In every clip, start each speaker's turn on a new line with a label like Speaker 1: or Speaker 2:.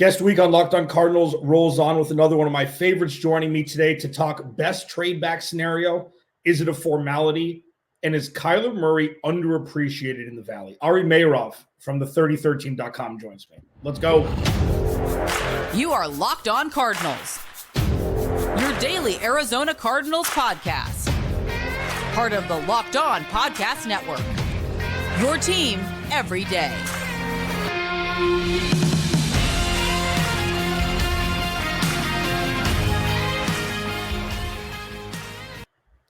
Speaker 1: Guest week on Locked On Cardinals rolls on with another one of my favorites joining me today to talk best trade back scenario. Is it a formality? And is Kyler Murray underappreciated in the Valley? Ari Meirov from the 3013.com joins me. Let's go.
Speaker 2: You are Locked On Cardinals, your daily Arizona Cardinals podcast. Part of the Locked On Podcast Network, your team every day.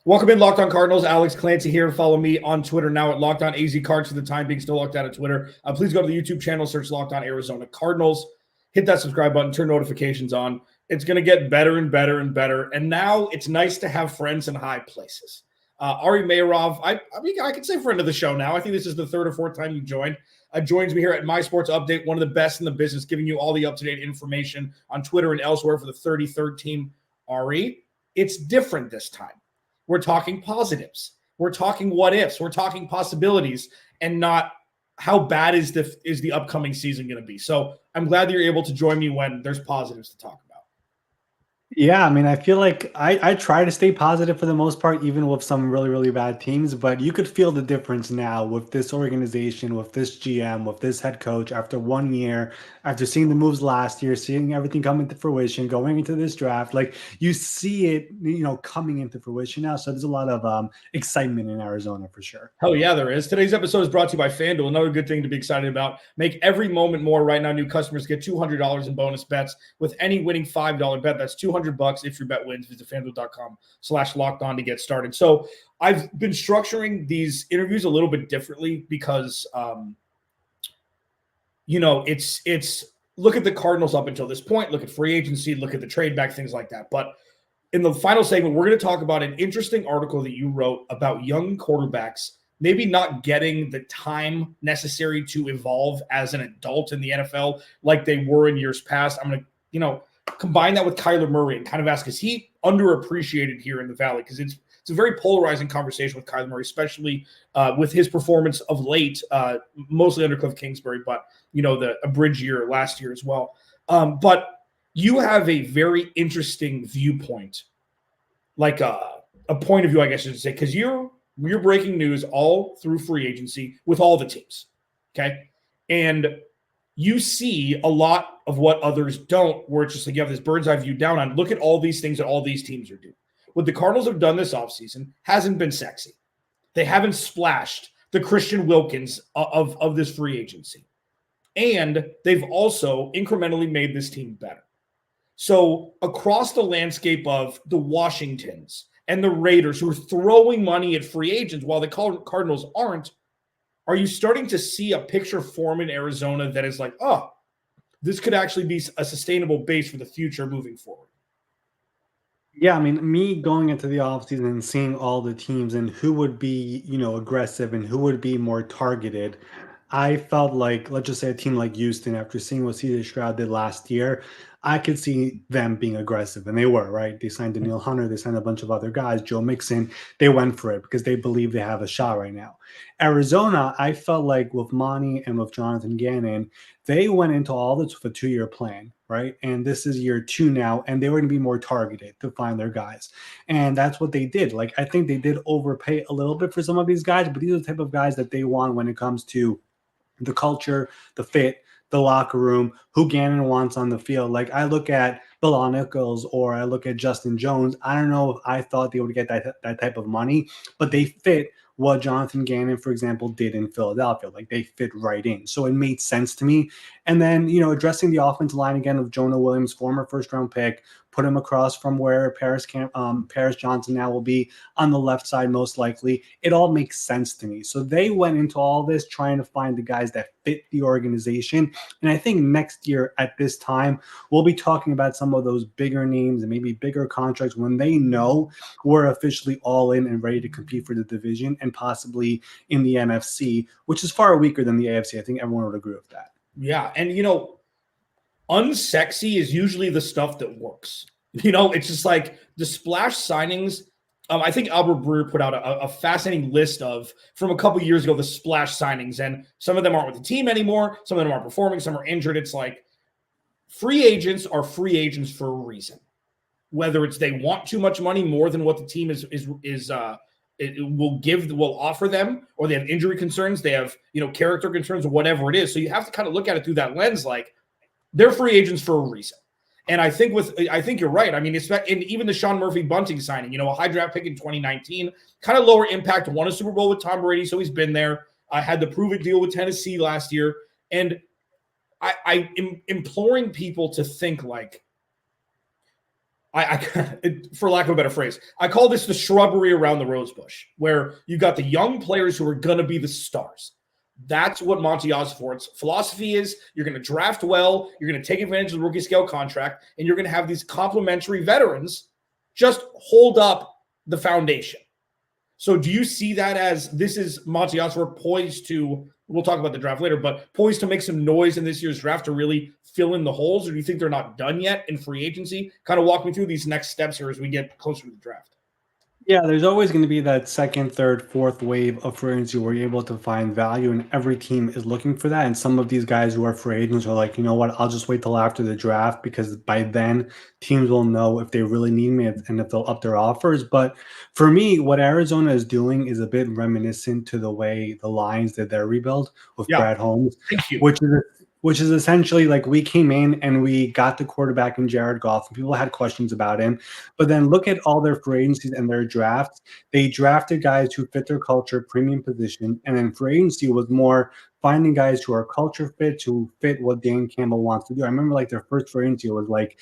Speaker 1: Welcome in, Locked On Cardinals. Alex Clancy here. Follow me on Twitter now at Locked On AZ Cards for the time being. Still locked out of Twitter. Please go to the YouTube channel, search Locked On Arizona Cardinals. Hit that subscribe button, turn notifications on. It's going to get better and better and better. And now it's nice to have friends in high places. Ari Meirov, I could say friend of the show now. I think this is the third or fourth time you joined. Joins me here at My Sports Update, one of the best in the business, giving you all the up-to-date information on Twitter and elsewhere for the 3013. Ari, it's different this time. We're talking positives. We're talking what ifs. We're talking possibilities, and not how bad is the upcoming season going to be. So I'm glad that you're able to join me when there's positives to talk about.
Speaker 3: Yeah, I mean, I feel like I try to stay positive for the most part, even with some really, really bad teams. But you could feel the difference now with this organization, with this GM, with this head coach after 1 year, after seeing the moves last year, seeing everything come into fruition, going into this draft. Like, you see it, coming into fruition now. So there's a lot of excitement in Arizona for sure.
Speaker 1: Hell yeah, there is. Today's episode is brought to you by FanDuel. Another good thing to be excited about. Make every moment more. Right now, new customers get $200 in bonus bets with any winning $5 bet. That's $200 if your bet wins. Visit FanDuel.com/lockedon to get started. So I've been structuring these interviews a little bit differently because, it's look at the Cardinals up until this point, look at free agency, look at the trade back, things like that. But in the final segment, we're going to talk about an interesting article that you wrote about young quarterbacks maybe not getting the time necessary to evolve as an adult in the NFL like they were in years past. I'm going to, combine that with Kyler Murray and kind of ask, is he underappreciated here in the Valley? Because it's a very polarizing conversation with Kyler Murray, especially with his performance of late, mostly under Cliff Kingsbury, but, a bridge year last year as well. But you have a very interesting viewpoint, like a point of view, I guess you should say, because you're breaking news all through free agency with all the teams, okay? And you see a lot of what others don't, where it's just like you have this bird's eye view down on, look at all these things that all these teams are doing. What the Cardinals have done this offseason hasn't been sexy. They haven't splashed the Christian Wilkins of this free agency. And they've also incrementally made this team better. So across the landscape of the Washingtons and the Raiders, who are throwing money at free agents while the Cardinals aren't, are you starting to see a picture form in Arizona that is like, oh, this could actually be a sustainable base for the future moving forward?
Speaker 3: Yeah, I mean, me going into the offseason and seeing all the teams and who would be, aggressive and who would be more targeted, I felt like, let's just say a team like Houston, after seeing what CJ Stroud did last year, I could see them being aggressive, and they were, right? They signed Daniil Hunter, they signed a bunch of other guys, Joe Mixon. They went for it because they believe they have a shot right now. Arizona, I felt like with Monty and with Jonathan Gannon, they went into all this with a 2-year plan, right? And this is year 2 now, and they were going to be more targeted to find their guys. And that's what they did. Like, I think they did overpay a little bit for some of these guys, but these are the type of guys that they want when it comes to the culture, the fit, the locker room, who Gannon wants on the field. Like, I look at Bilal Nichols or I look at Justin Jones. I don't know if I thought they would get that type of money, but they fit what Jonathan Gannon, for example, did in Philadelphia. Like, they fit right in. So it made sense to me. And then, addressing the offensive line again of Jonah Williams, former first-round pick, put him across from where Paris Johnson now will be on the left side most likely. It all makes sense to me. So they went into all this trying to find the guys that fit the organization. And I think next year at this time, we'll be talking about some of those bigger names and maybe bigger contracts when they know we're officially all in and ready to compete for the division and possibly in the NFC, which is far weaker than the AFC. I think everyone would agree with that.
Speaker 1: Yeah. And, unsexy is usually the stuff that works. It's just like the splash signings. I think Albert Breer put out a fascinating list from a couple years ago, the splash signings, and some of them aren't with the team anymore. Some of them aren't performing. Some are injured. It's like free agents are free agents for a reason. Whether it's they want too much money more than what the team will offer them, or they have injury concerns, they have character concerns, or whatever it is. So you have to kind of look at it through that lens, like they're free agents for a reason. And I think you're right. I mean, in even the Sean Murphy Bunting signing, a high draft pick in 2019, kind of lower impact, won a Super Bowl with Tom Brady, so he's been there. I had the prove it deal with Tennessee last year, and I'm imploring people to think like. For lack of a better phrase, I call this the shrubbery around the rose bush, where you got the young players who are going to be the stars. That's what Monty Osborne's philosophy is. You're going to draft well, you're going to take advantage of the rookie scale contract, and you're going to have these complementary veterans just hold up the foundation. So do you see that as this is Monty Osborne poised to, we'll talk about the draft later, but poised to make some noise in this year's draft to really fill in the holes, or do you think they're not done yet in free agency? Kind of walk me through these next steps here as we get closer to the draft.
Speaker 3: Yeah, there's always going to be that second, third, fourth wave of free agency where you're able to find value, and every team is looking for that. And some of these guys who are free agents are like, you know what, I'll just wait till after the draft because by then teams will know if they really need me and if they'll up their offers. But for me, what Arizona is doing is a bit reminiscent to the way the Lions did their rebuild with Brad Holmes, which is essentially like we came in and we got the quarterback in Jared Goff, and people had questions about him. But then look at all their free agencies and their drafts. They drafted guys who fit their culture, premium position, and then free agency was more finding guys who are culture fit, who fit what Dan Campbell wants to do. I remember like their first free agency was like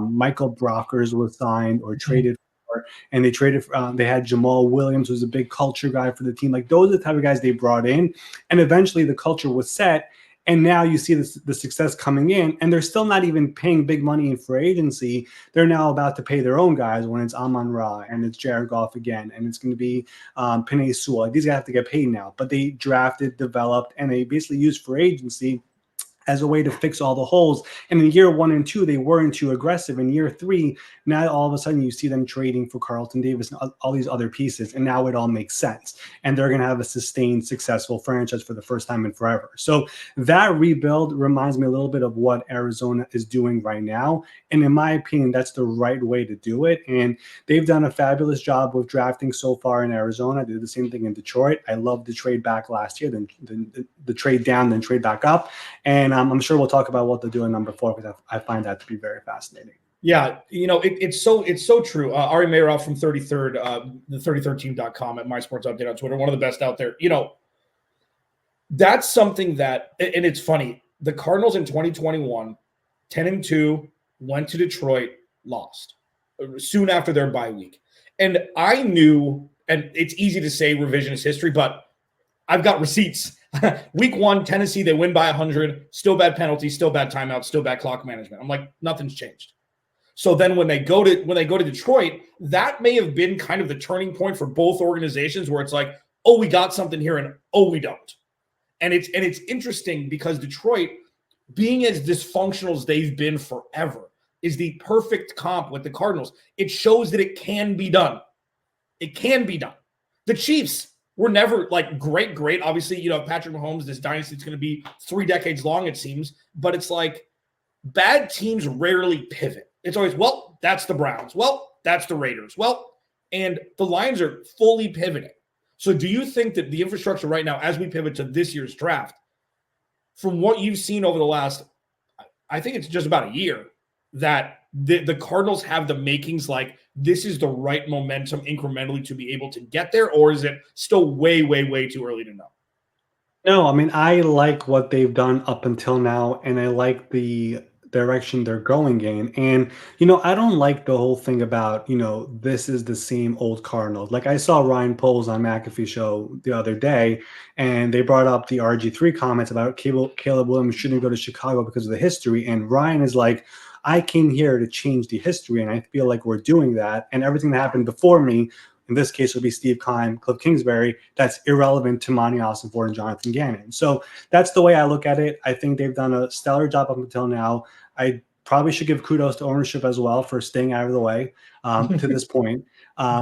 Speaker 3: Michael Brockers was signed or traded for, and they had Jamal Williams, who's a big culture guy for the team. Like those are the type of guys they brought in, and eventually the culture was set. And now you see the success coming in, and they're still not even paying big money in free agency. They're now about to pay their own guys when it's Amon-Ra and it's Jared Goff again, and it's going to be Penei Sewell. Like, these guys have to get paid now. But they drafted, developed, and they basically used free agency as a way to fix all the holes. And in year 1 and 2, they weren't too aggressive. In year 3, now all of a sudden you see them trading for Carlton Davis and all these other pieces, and now it all makes sense. And they're going to have a sustained, successful franchise for the first time in forever. So that rebuild reminds me a little bit of what Arizona is doing right now. And in my opinion, that's the right way to do it. And they've done a fabulous job with drafting so far in Arizona. They did the same thing in Detroit. I love the trade back last year, then the trade down, then trade back up. And I'm sure we'll talk about what they're doing number 4 because I find that to be very fascinating.
Speaker 1: Yeah, it's so true. Ari Meirov from 33rd, the 33rdteam.com at My Sports Update on Twitter, one of the best out there. That's something that, and it's funny, the Cardinals in 2021, 10-2, went to Detroit, lost soon after their bye week. And I knew, and it's easy to say revisionist history, but I've got receipts. Week 1, Tennessee, they win by 100, still bad penalties, still bad timeouts, still bad clock management. I'm like, nothing's changed. So then when they go to Detroit, that may have been kind of the turning point for both organizations where it's like, oh, we got something here, and oh, we don't. And it's interesting because Detroit, being as dysfunctional as they've been forever, is the perfect comp with the Cardinals. It shows that it can be done. It can be done. The Chiefs were never like great. Obviously, Patrick Mahomes, this dynasty is going to be 3 decades long, it seems. But it's like bad teams rarely pivot. It's always, well, that's the Browns. Well, that's the Raiders. Well, and the Lions are fully pivoting. So do you think that the infrastructure right now, as we pivot to this year's draft, from what you've seen over the last, I think it's just about a year, that the Cardinals have the makings like this is the right momentum incrementally to be able to get there? Or is it still way, way, way too early to know?
Speaker 3: No, I mean, I like what they've done up until now, and I like the direction they're going in. And, I don't like the whole thing about, this is the same old Cardinals. Like I saw Ryan Poles on McAfee show the other day, and they brought up the RG3 comments about Caleb Williams shouldn't go to Chicago because of the history. And Ryan is like, I came here to change the history, and I feel like we're doing that. And everything that happened before me, in this case would be Steve Keim, Cliff Kingsbury, that's irrelevant to Monty Ossenford and Jonathan Gannon. So that's the way I look at it. I think they've done a stellar job up until now. I probably should give kudos to ownership as well for staying out of the way to this point,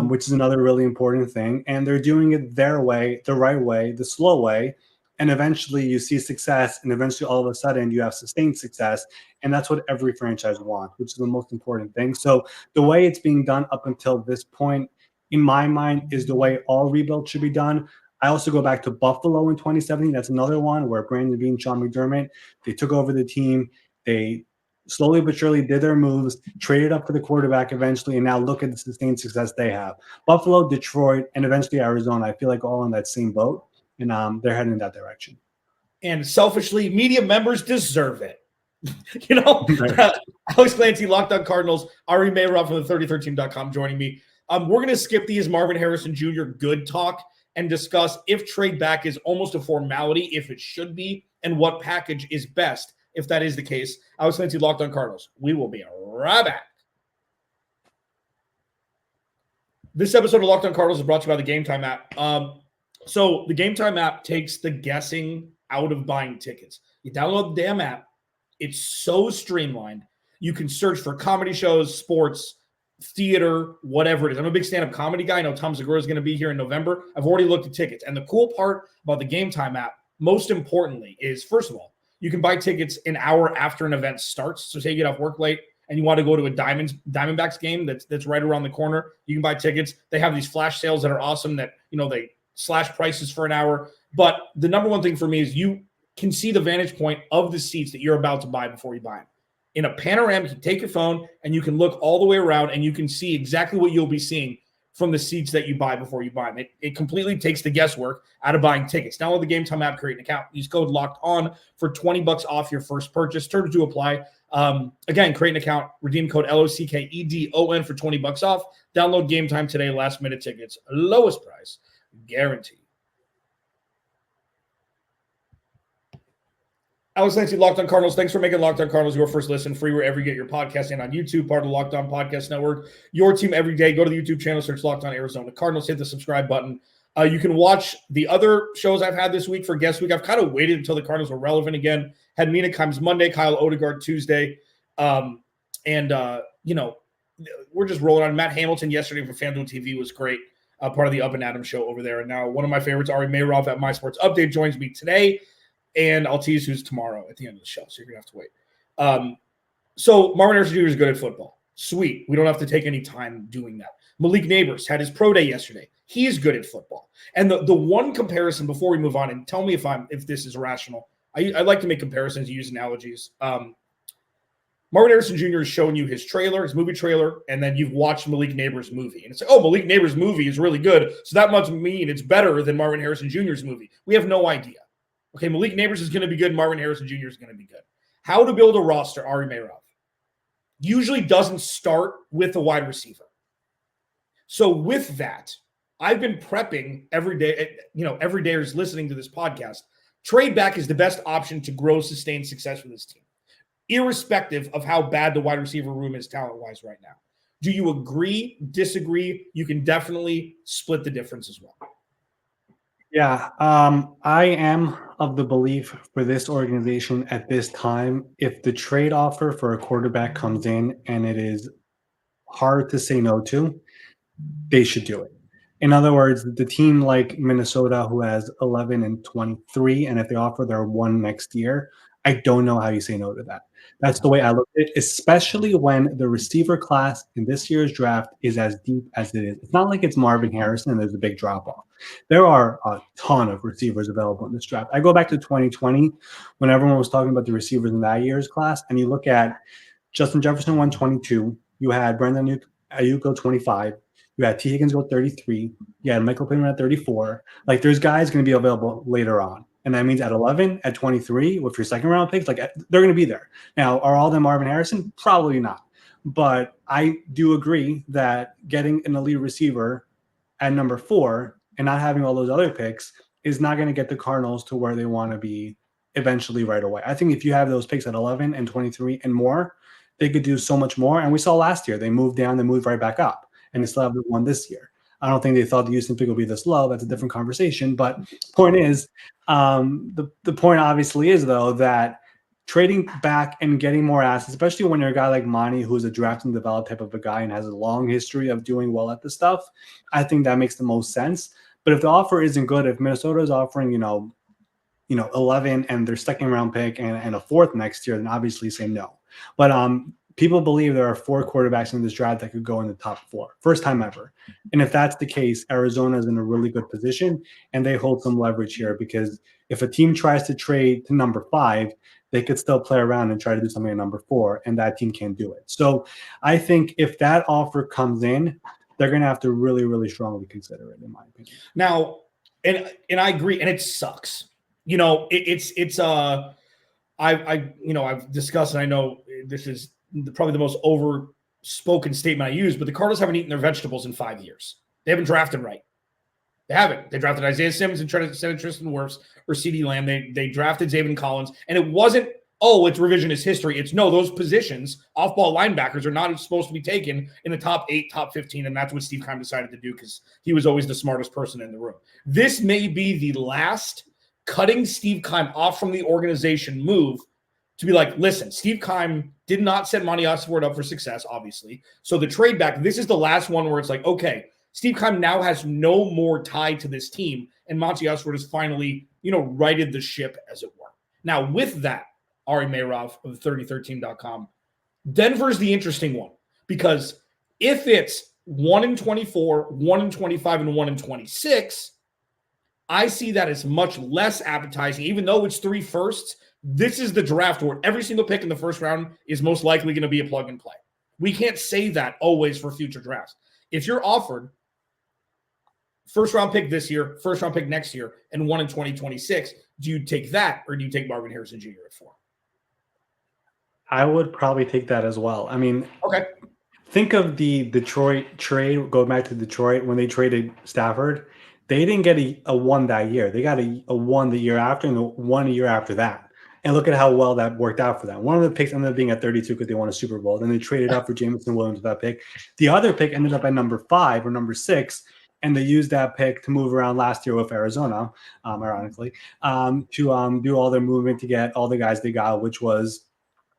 Speaker 3: which is another really important thing. And they're doing it their way, the right way, the slow way, And eventually you see success, and eventually all of a sudden you have sustained success. And that's what every franchise wants, which is the most important thing. So the way it's being done up until this point, in my mind, is the way all rebuilds should be done. I also go back to Buffalo in 2017. That's another one where Brandon Beane, Sean McDermott, they took over the team. They slowly but surely did their moves, traded up for the quarterback eventually, and now look at the sustained success they have. Buffalo, Detroit, and eventually Arizona, I feel like all in that same boat, and they're heading in that direction.
Speaker 1: And selfishly, media members deserve it.
Speaker 3: Right.
Speaker 1: Alex Clancy, Locked On Cardinals, Ari Mayrob from the 3013.com joining me. We're going to skip these Marvin Harrison Jr. good talk and discuss if trade back is almost a formality, if it should be, and what package is best if that is the case. Alex Clancy, Locked On Cardinals. We will be right back. This episode of Locked On Cardinals is brought to you by the Game Time app. So the Game Time app takes the guessing out of buying tickets. You download the damn app. It's so streamlined. You can search for comedy shows, sports, theater, whatever it is. I'm a big stand-up comedy guy. I know Tom Segura is going to be here in November. I've already looked at tickets. And the cool part about the Game Time app, most importantly, is, first of all, you can buy tickets an hour after an event starts. So say you get off work late and you want to go to a Diamondbacks game that's right around the corner. You can buy tickets. They have these flash sales that are awesome that, they slash prices for an hour. But the number one thing for me is you can see the vantage point of the seats that you're about to buy before you buy them. In a panoramic, you take your phone and you can look all the way around and you can see exactly what you'll be seeing from the seats that you buy before you buy them. It completely takes the guesswork out of buying tickets. Download the Game Time app, create an account. Use code Locked On for $20 off your first purchase. Terms to apply. Again, create an account. Redeem code LOCKEDON for $20 off. Download Game Time today. Last minute tickets, lowest price guaranteed. Alex Clancy, Locked On Cardinals. Thanks for making Locked On Cardinals your first listen, free wherever you get your podcast and on YouTube, part of the Locked On Podcast Network. Your team every day. Go to the YouTube channel, search Locked On Arizona Cardinals, hit the subscribe button. You can watch the other shows I've had this week for guest week. I've kind of waited until the Cardinals were relevant again. Had Mina Kimes Monday, Kyle Odegaard Tuesday. We're just rolling on. Matt Hamilton yesterday for FanDuel TV was great. Part of the Up and Adam show over there. And now one of my favorites, Ari Mayrob at My Sports Update, joins me today. And I'll tease who's tomorrow at the end of the show, so you're going to have to wait. So Marvin Harrison Jr. is good at football. Sweet. We don't have to take any time doing that. Malik Neighbors had his pro day yesterday. He's good at football. And the one comparison before we move on, and tell me if this is rational. I like to make comparisons, use analogies. Marvin Harrison Jr. is showing you his movie trailer, and then you've watched Malik Neighbors' movie. And it's like, oh, Malik Neighbors' movie is really good, so that must mean it's better than Marvin Harrison Jr.'s movie. We have no idea. Okay, Malik Neighbors is going to be good. Marvin Harrison Jr. is going to be good. How to build a roster, Ari Mayrob, usually doesn't start with a wide receiver. So with that, I've been prepping every day. Every day is listening to this podcast. Trade back is the best option to grow sustained success for this team, irrespective of how bad the wide receiver room is talent-wise right now. Do you agree, disagree? You can definitely split the difference as well.
Speaker 3: Yeah, I am of the belief for this organization at this time, if the trade offer for a quarterback comes in and it is hard to say no to, they should do it. In other words, the team like Minnesota, who has 11-23, and if they offer their one next year, I don't know how you say no to that. That's the way I look at it, especially when the receiver class in this year's draft is as deep as it is. It's not like it's Marvin Harrison and there's a big drop-off. There are a ton of receivers available in this draft. I go back to 2020 when everyone was talking about the receivers in that year's class, and you look at Justin Jefferson 122, you had Brandon Ayuk go 25, you had T. Higgins go 33, you had Michael Pittman at 34. Like, there's guys going to be available later on. And that means at 11, at 23, with your second round picks, like, they're going to be there. Now, are all of them Marvin Harrison? Probably not. But I do agree that getting an elite receiver at number 4 and not having all those other picks is not going to get the Cardinals to where they want to be eventually right away. I think if you have those picks at 11 and 23 and more, they could do so much more. And we saw last year, they moved down, they moved right back up, and they still have one this year. I don't think they thought the Houston pick would be this low. That's a different conversation. But point is, the point obviously is, though, that trading back and getting more assets, especially when you're a guy like Monty, who's a draft and develop type of a guy and has a long history of doing well at this stuff, I think that makes the most sense. But if the offer isn't good, if Minnesota is offering, 11 and their second round pick and a fourth next year, then obviously say no. But people believe there are 4 quarterbacks in this draft that could go in the top 4, first time ever. And if that's the case, Arizona is in a really good position and they hold some leverage here, because if a team tries to trade to number 5, they could still play around and try to do something at number 4, and that team can't do it. So I think if that offer comes in, they're going to have to really, really strongly consider it, in my opinion.
Speaker 1: Now, and I agree, and it sucks. I've discussed, and I know this is probably the most overspoken statement I use, but the Cardinals haven't eaten their vegetables in 5 years. They haven't drafted right. They haven't. They drafted Isaiah Simmons and Tristan Wirfs or CeeDee Lamb. They drafted Zaven Collins, and it wasn't, it's revisionist history. It's no, those positions, off-ball linebackers, are not supposed to be taken in the top 8, top 15, and that's what Steve Keim decided to do because he was always the smartest person in the room. This may be the last cutting Steve Keim off from the organization move to be like, listen, Steve Keim did not set Monty Osborne up for success, obviously. So the trade back, this is the last one where it's like, okay, Steve Keim now has no more tie to this team, and Monty Osborne has finally, righted the ship, as it were. Now, with that, Ari Meirov of 3013.com, Denver's the interesting one, because if it's 1-24, 1-25, and 1-26, I see that as much less appetizing, even though it's 3 firsts. This is the draft where every single pick in the first round is most likely going to be a plug and play. We can't say that always for future drafts. If you're offered first round pick this year, first round pick next year, and 1 in 2026, do you take that, or do you take Marvin Harrison Jr. at 4?
Speaker 3: I would probably take that as well. I mean,
Speaker 1: okay.
Speaker 3: Think of the Detroit trade, go back to Detroit when they traded Stafford. They didn't get a 1 that year. They got a 1 the year after and a 1 a year after that. And look at how well that worked out for them. One of the picks ended up being at 32 because they won a Super Bowl. Then they traded up for Jameson Williams with that pick. The other pick ended up at number 5 or number 6, and they used that pick to move around last year with Arizona, ironically, to do all their movement to get all the guys they got, which was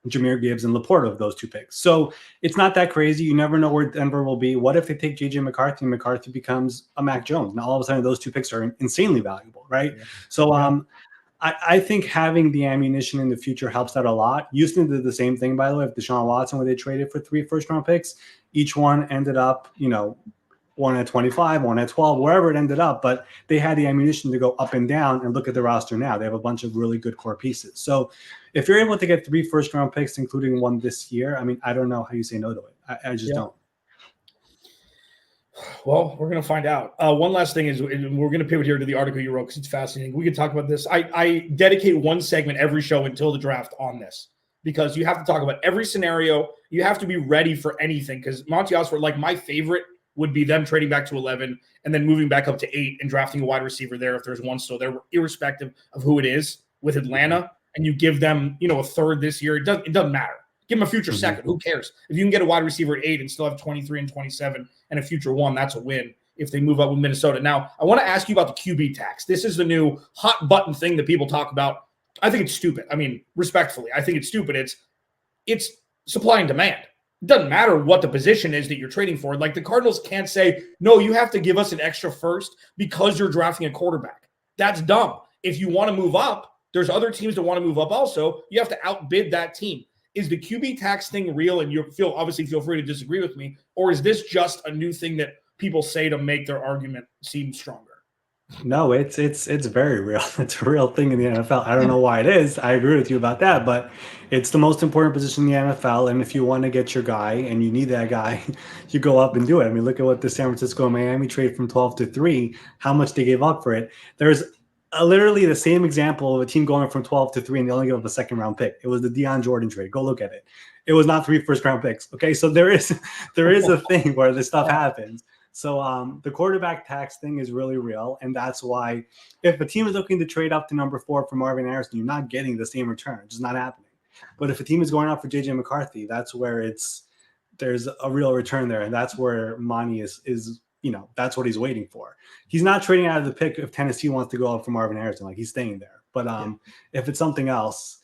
Speaker 3: Jahmyr Gibbs and Laporta of those 2 picks. So it's not that crazy. You never know where Denver will be. What if they take J.J. McCarthy and McCarthy becomes a Mac Jones? Now, all of a sudden, those 2 picks are insanely valuable, right? Yeah. So I think having the ammunition in the future helps out a lot. Houston did the same thing, by the way, with Deshaun Watson, where they traded for 3 first-round picks. Each one ended up, 1 at 25, 1 at 12, wherever it ended up. But they had the ammunition to go up and down, and look at the roster now. They have a bunch of really good core pieces. So if you're able to get 3 first-round picks, including 1 this year, I mean, I don't know how you say no to it. I just don't.
Speaker 1: Well, we're going to find out. One last thing is, we're going to pivot here to the article you wrote because it's fascinating. We could talk about this. I dedicate one segment every show until the draft on this, because you have to talk about every scenario. You have to be ready for anything, because Monty Osborne, like, my favorite would be them trading back to 11 and then moving back up to 8 and drafting a wide receiver there if there's one still there, irrespective of who it is with Atlanta. And you give them, a third this year. It doesn't matter. Give them a future second. Who cares? If you can get a wide receiver at 8 and still have 23 and 27 and a future 1, that's a win if they move up with Minnesota. Now, I want to ask you about the QB tax. This is the new hot button thing that people talk about. I think it's stupid. I mean, respectfully, I think it's stupid. It's supply and demand. It doesn't matter what the position is that you're trading for. Like, the Cardinals can't say, no, you have to give us an extra first because you're drafting a quarterback. That's dumb. If you want to move up, there's other teams that want to move up also. You have to outbid that team. Is the QB tax thing real? And obviously feel free to disagree with me. Or is this just a new thing that people say to make their argument seem stronger?
Speaker 3: No, it's very real. It's a real thing in the NFL. I don't know why it is. I agree with you about that, but it's the most important position in the NFL. And if you want to get your guy and you need that guy, you go up and do it. I mean, look at what the San Francisco and Miami trade from 12 to 3, how much they gave up for it. There's literally the same example of a team going from 12 to 3 and they only give up a second-round pick. It was the Deion Jordan trade. Go look at it. It was not 3 first-round picks. Okay, so there is a thing where this stuff happens. So the quarterback tax thing is really real, and that's why if a team is looking to trade up to number 4 for Marvin Harrison, you're not getting the same return. It's just not happening. But if a team is going out for J.J. McCarthy, that's where there's a real return there, and that's where Monty is that's what he's waiting for. He's not trading out of the pick if Tennessee wants to go up for Marvin Harrison. Like, he's staying there. But if it's something else,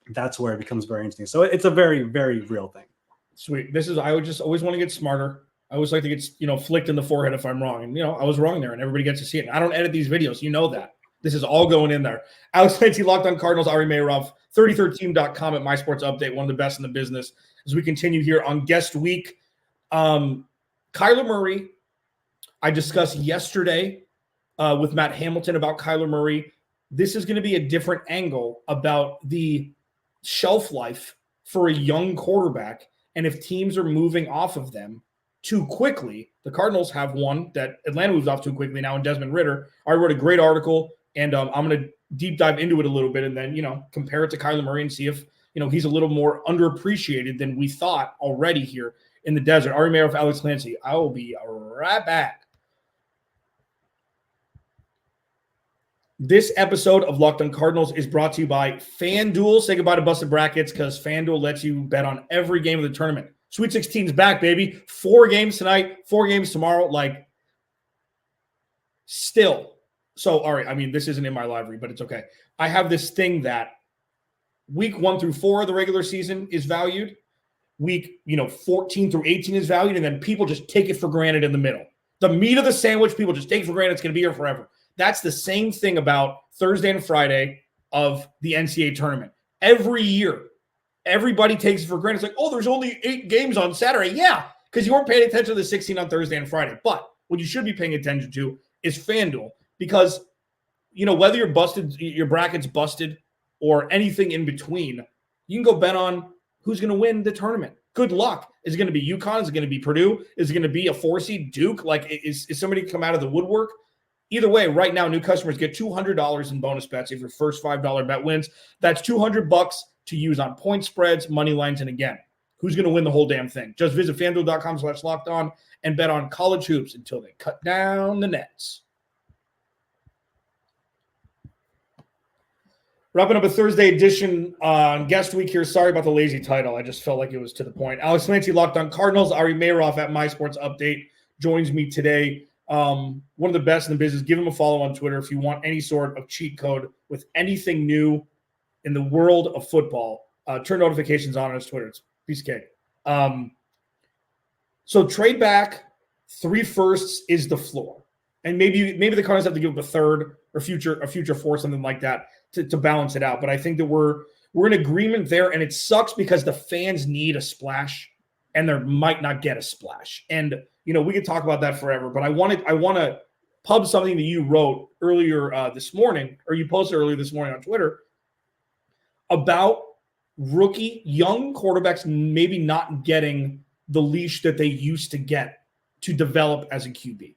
Speaker 3: that's where it becomes very interesting. So it's a very, very real thing.
Speaker 1: Sweet. I would just always want to get smarter. I always like to get, flicked in the forehead if I'm wrong. And, I was wrong there, and everybody gets to see it. And I don't edit these videos. You know that. This is all going in there. Alex Clancy, Locked on Cardinals, Ari Meirov, 33team.com at My Sports Update, one of the best in the business. As we continue here on guest week, Kyler Murray, I discussed yesterday with Matt Hamilton about Kyler Murray. This is going to be a different angle about the shelf life for a young quarterback. And if teams are moving off of them too quickly, the Cardinals have one that Atlanta moves off too quickly now in Desmond Ridder. I wrote a great article, and I'm going to deep dive into it a little bit and then, compare it to Kyler Murray and see if, he's a little more underappreciated than we thought already here in the desert. Ari Meirov, Alex Clancy. I will be right back. This episode of Locked on Cardinals is brought to you by FanDuel. Say goodbye to busted brackets because FanDuel lets you bet on every game of the tournament. Sweet 16's back, baby. 4 games tonight, 4 games tomorrow. Still. So, all right, I mean, this isn't in my library, but it's okay. I have this thing that week 1 through 4 of the regular season is valued. Week, 14 through 18 is valued, and then people just take it for granted in the middle. The meat of the sandwich, people just take it for granted it's going to be here forever. That's the same thing about Thursday and Friday of the NCAA tournament. Every year, everybody takes it for granted. It's like, oh, there's only 8 games on Saturday. Yeah, because you weren't paying attention to the 16 on Thursday and Friday. But what you should be paying attention to is FanDuel because, whether you're busted, your bracket's busted, or anything in between, you can go bet on who's going to win the tournament. Good luck. Is it going to be UConn? Is it going to be Purdue? Is it going to be a 4-seed Duke? Is somebody come out of the woodwork? Either way, right now, new customers get $200 in bonus bets if your first $5 bet wins. That's $200 to use on point spreads, money lines, and again, who's going to win the whole damn thing? Just visit FanDuel.com/lockedon and bet on college hoops until they cut down the nets. Wrapping up a Thursday edition on guest week here. Sorry about the lazy title. I just felt like it was to the point. Alex Clancy, Locked on Cardinals. Ari Meirov at My Sports Update joins me today. One of the best in the business. Give him a follow on Twitter if you want any sort of cheat code with anything new in the world of football. Turn notifications on his Twitter. It's a piece of cake. So trade back 3 firsts is the floor, and maybe the Cardinals have to give up a third or future fourth, something like that to balance it out. But I think that we're in agreement there, and it sucks because the fans need a splash, and they might not get a splash. And we could talk about that forever, but I want to pub something that you wrote earlier this morning, or you posted earlier this morning on Twitter about rookie young quarterbacks maybe not getting the leash that they used to get to develop as a QB.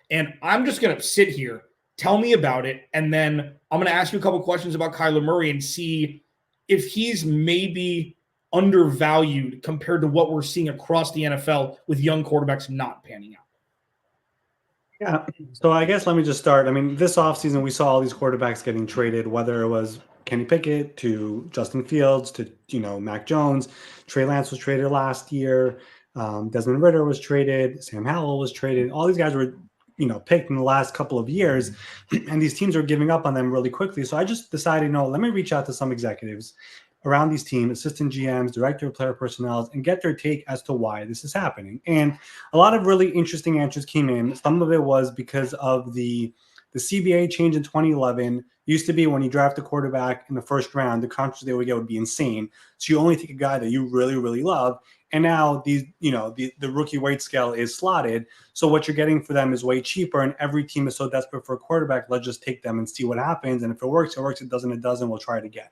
Speaker 1: And I'm just going to sit here, tell me about it, and then I'm going to ask you a couple questions about Kyler Murray and see if he's maybe undervalued compared to what we're seeing across the NFL with young quarterbacks not panning out.
Speaker 3: Yeah. So I guess let me just start. I mean, this offseason, we saw all these quarterbacks getting traded, whether it was Kenny Pickett to Justin Fields to, Mac Jones. Trey Lance was traded last year. Desmond Ridder was traded. Sam Howell was traded. All these guys were, picked in the last couple of years, and these teams are giving up on them really quickly. So I just decided, let me reach out to some executives around these teams, assistant GMs, director of player personnel, and get their take as to why this is happening. And a lot of really interesting answers came in. Some of it was because of the CBA change in 2011. Used to be when you draft a quarterback in the first round, the contract they would get would be insane. So you only take a guy that you really, really love. And now the rookie weight scale is slotted. So what you're getting for them is way cheaper. And every team is so desperate for a quarterback, let's just take them and see what happens. And if it works, it works. It doesn't, we'll try it again.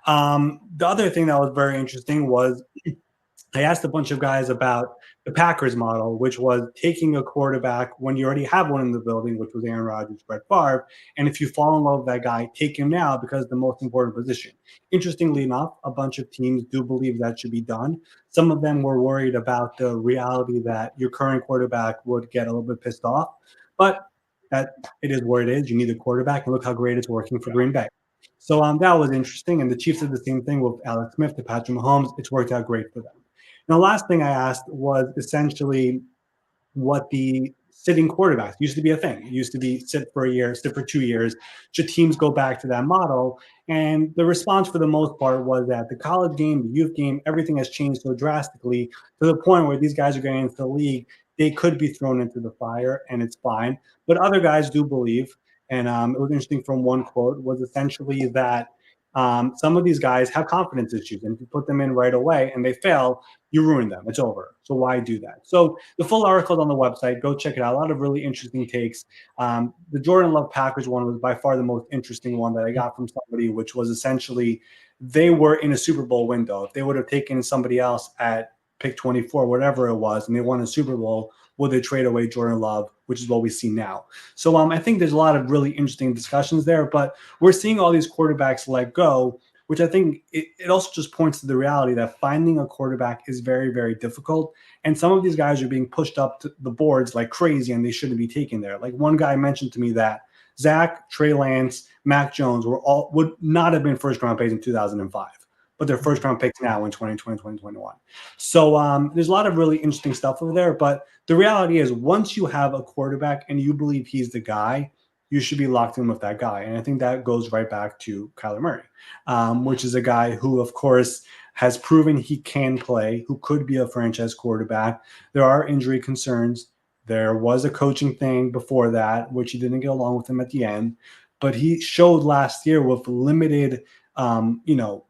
Speaker 3: The other thing that was very interesting was I asked a bunch of guys about the Packers model, which was taking a quarterback when you already have one in the building, which was Aaron Rodgers, Brett Favre. And if you fall in love with that guy, take him now because it's the most important position. Interestingly enough, a bunch of teams do believe that should be done. Some of them were worried about the reality that your current quarterback would get a little bit pissed off. But that it is where it is. You need a quarterback, and look how great it's working for Green Bay. So that was interesting. And the Chiefs did the same thing with Alex Smith to Patrick Mahomes. It's worked out great for them. And the last thing I asked was essentially what the sitting quarterbacks used to be a thing. It used to be sit for a year, sit for 2 years. Should teams go back to that model? And the response for the most part was that the college game, the youth game, everything has changed so drastically to the point where these guys are getting into the league. They could be thrown into the fire, and it's fine. But other guys do believe And it was interesting from one quote was essentially that some of these guys have confidence issues, and if you put them in right away and they fail, you ruin them. It's over. So why do that? So the full article is on the website. Go check it out. A lot of really interesting takes. The Jordan Love Packers one was by far the most interesting one that I got from somebody, which was essentially they were in a Super Bowl window. If they would have taken somebody else at pick 24, whatever it was, and they won a Super Bowl, would they trade away Jordan Love, which is what we see now. So I think there's a lot of really interesting discussions there, but we're seeing all these quarterbacks let go, which I think it also just points to the reality that finding a quarterback is very, very difficult. And some of these guys are being pushed up to the boards like crazy, and they shouldn't be taken there. Like one guy mentioned to me that Zach, Trey Lance, Mac Jones would not have been first-round picks in 2005. But they're first-round picks now in 2020, 2021. So there's a lot of really interesting stuff over there. But the reality is once you have a quarterback and you believe he's the guy, you should be locked in with that guy. And I think that goes right back to Kyler Murray, which is a guy who, of course, has proven he can play, who could be a franchise quarterback. There are injury concerns. There was a coaching thing before that, which he didn't get along with him at the end. But he showed last year with limited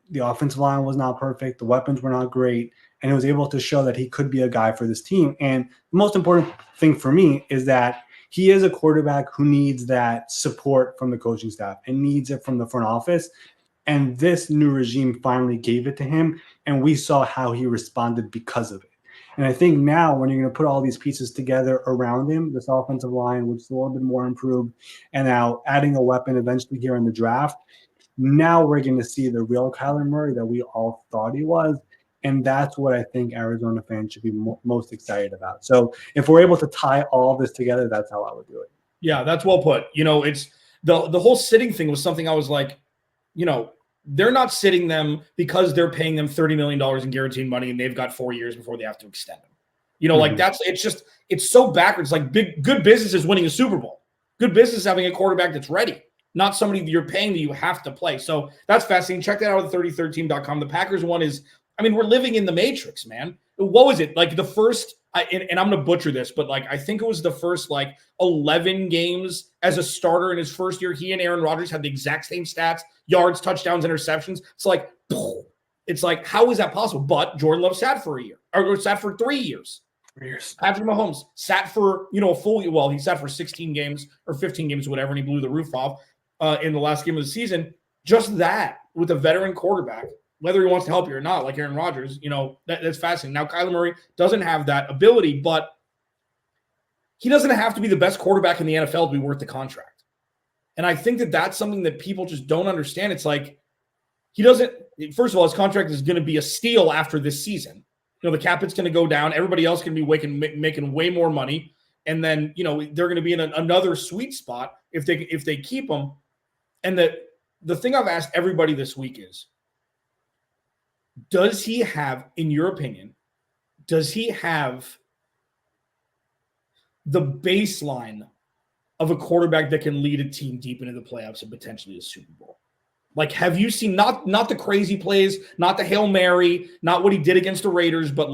Speaker 3: the offensive line was not perfect. The weapons were not great. And he was able to show that he could be a guy for this team. And the most important thing for me is that he is a quarterback who needs that support from the coaching staff and needs it from the front office. And this new regime finally gave it to him. And we saw how he responded because of it. And I think now when you're going to put all these pieces together around him, this offensive line, which is a little bit more improved, and now adding a weapon eventually here in the draft, now we're going to see the real Kyler Murray that we all thought he was. And that's what I think Arizona fans should be most excited about. So if we're able to tie all this together, that's how I would do it.
Speaker 1: Yeah, that's well put. It's the whole sitting thing was something I was like, they're not sitting them because they're paying them $30 million in guaranteed money and they've got 4 years before they have to extend them. Like it's so backwards. Like good business is winning a Super Bowl. Good business is having a quarterback that's ready. Not somebody that you're paying that you have to play. So that's fascinating. Check that out at 3013.com. The Packers one is, we're living in the Matrix, man. What was it? Like the first, and I'm going to butcher this, but I think it was the first 11 games as a starter in his first year. He and Aaron Rodgers had the exact same stats, yards, touchdowns, interceptions. It's like, how is that possible? But Jordan Love sat for a year, or sat for 3 years.
Speaker 3: 3 years.
Speaker 1: Patrick Mahomes sat for, a full, well, he sat for 16 games or 15 games, whatever, and he blew the roof off in the last game of the season. Just that with a veteran quarterback, whether he wants to help you or not, like Aaron Rodgers, that's fascinating. Now, Kyler Murray doesn't have that ability, but he doesn't have to be the best quarterback in the NFL to be worth the contract. And I think that that's something that people just don't understand. It's like he doesn't – first of all, his contract is going to be a steal after this season. The cap hit's going to go down. Everybody else going to be making way more money. And then, they're going to be in another sweet spot if they keep him. And the thing I've asked everybody this week is, does he have, in your opinion, does he have the baseline of a quarterback that can lead a team deep into the playoffs and potentially a Super Bowl? Have you seen not the crazy plays, not the Hail Mary, not what he did against the Raiders, but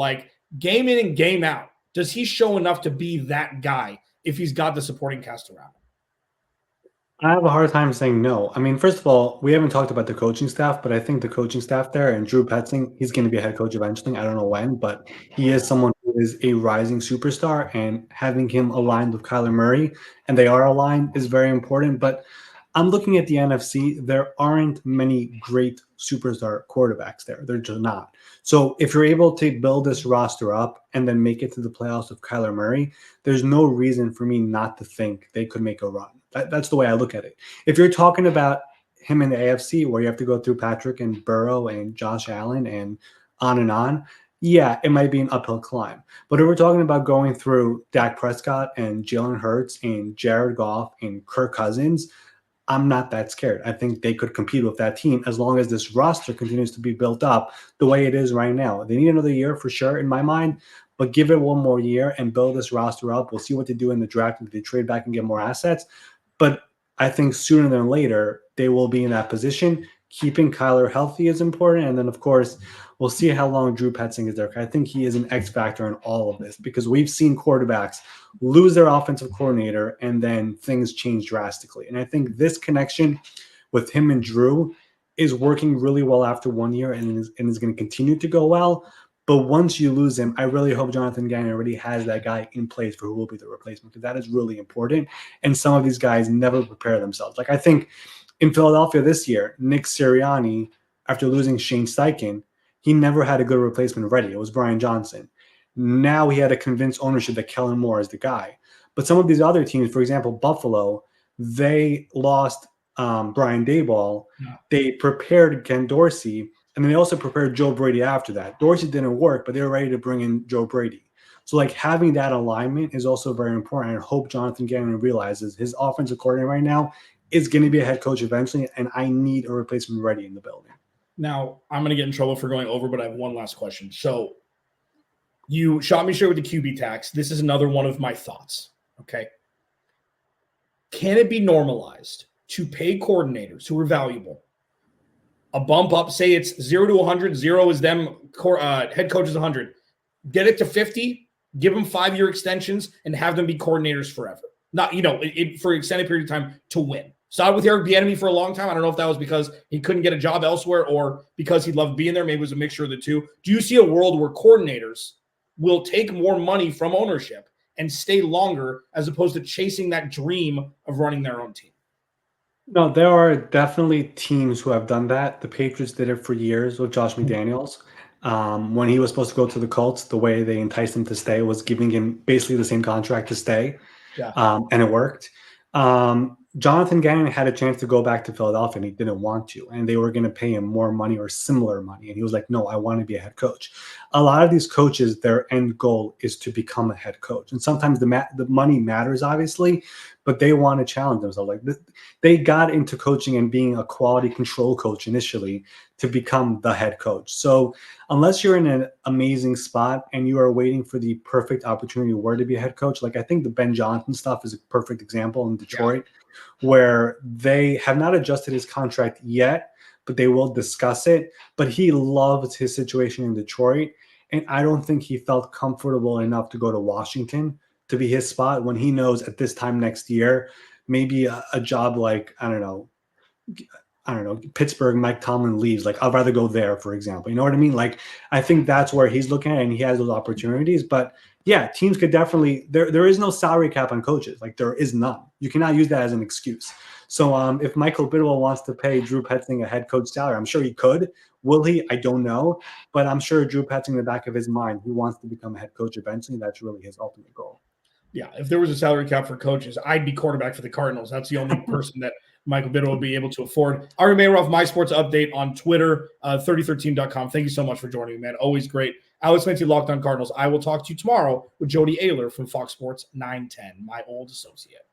Speaker 1: game in and game out? Does he show enough to be that guy if he's got the supporting cast around him?
Speaker 3: I have a hard time saying no. First of all, we haven't talked about the coaching staff, but I think the coaching staff there and Drew Petzing, he's going to be a head coach eventually. I don't know when, but he is someone who is a rising superstar, and having him aligned with Kyler Murray, and they are aligned, is very important. But I'm looking at the NFC. There aren't many great superstar quarterbacks there. They're just not. So if you're able to build this roster up and then make it to the playoffs with Kyler Murray, there's no reason for me not to think they could make a run. That's the way I look at it. If you're talking about him in the AFC, where you have to go through Patrick and Burrow and Josh Allen and on, yeah, it might be an uphill climb. But if we're talking about going through Dak Prescott and Jalen Hurts and Jared Goff and Kirk Cousins, I'm not that scared. I think they could compete with that team as long as this roster continues to be built up the way it is right now. They need another year for sure, in my mind, but give it one more year and build this roster up. We'll see what they do in the draft if they trade back and get more assets. But I think sooner than later, they will be in that position. keeping Kyler healthy is important. And then, of course, we'll see how long Drew Petzing is there. I think he is an X factor in all of this because we've seen quarterbacks lose their offensive coordinator and then things change drastically. And I think this connection with him and Drew is working really well after 1 year and is going to continue to go well. But once you lose him, I really hope Jonathan Gannon already has that guy in place for who will be the replacement, because that is really important. And some of these guys never prepare themselves. Like I think in Philadelphia this year, Nick Sirianni, after losing Shane Steichen, he never had a good replacement ready. It was Brian Johnson. Now he had to convince ownership that Kellen Moore is the guy. But some of these other teams, for example, Buffalo, they lost Brian Daboll.
Speaker 1: Yeah.
Speaker 3: They prepared Ken Dorsey, and then they also prepared Joe Brady after that. Dorsey didn't work, but they were ready to bring in Joe Brady. So like having that alignment is also very important. I hope Jonathan Gannon realizes his offensive coordinator right now is going to be a head coach eventually, and I need a replacement ready in the building.
Speaker 1: Now, I'm going to get in trouble for going over, but I have one last question. So you shot me straight with the QB tax. This is another one of my thoughts, okay? Can it be normalized to pay coordinators who are valuable a bump up, say it's 0 to 100, 0 is them, head coach is 100. Get it to 50, give them 5-year extensions, and have them be coordinators forever. Not, for an extended period of time to win. Started with Eric Bieniemy for a long time. I don't know if that was because he couldn't get a job elsewhere or because he loved being there. Maybe it was a mixture of the two. Do you see a world where coordinators will take more money from ownership and stay longer as opposed to chasing that dream of running their own team?
Speaker 3: No, there are definitely teams who have done that. The Patriots did it for years with Josh McDaniels. When he was supposed to go to the Colts, the way they enticed him to stay was giving him basically the same contract to stay.
Speaker 1: Yeah.
Speaker 3: And it worked. Jonathan Gannon had a chance to go back to Philadelphia and he didn't want to, and they were going to pay him more money or similar money. And he was like, no, I want to be a head coach. A lot of these coaches, their end goal is to become a head coach. And sometimes the money matters, obviously, but they want to challenge themselves. Like they got into coaching and being a quality control coach initially to become the head coach. So unless you're in an amazing spot and you are waiting for the perfect opportunity where to be a head coach, like I think the Ben Johnson stuff is a perfect example in Detroit, where they have not adjusted his contract yet, but they will discuss it. But he loves his situation in Detroit. And I don't think he felt comfortable enough to go to Washington to be his spot when he knows at this time next year, maybe a job like, I don't know, Pittsburgh, Mike Tomlin leaves. Like, I'd rather go there, for example. You know what I mean? Like, I think that's where he's looking at, and he has those opportunities. But yeah, teams could definitely, there is no salary cap on coaches. Like, there is none. You cannot use that as an excuse. So if Michael Bidwell wants to pay Drew Petzing a head coach salary, I'm sure he could. Will he? I don't know. But I'm sure Drew Petzing, in the back of his mind, he wants to become a head coach eventually. That's really his ultimate goal.
Speaker 1: Yeah, if there was a salary cap for coaches, I'd be quarterback for the Cardinals. That's the only person that Michael Bidwell will be able to afford. Ari Mayroff, My Sports Update on Twitter, 33team.com. Thank you so much for joining me, man. Always great. Alex Clancy, Locked On Cardinals. I will talk to you tomorrow with Jody Oehler from Fox Sports 910, my old associate.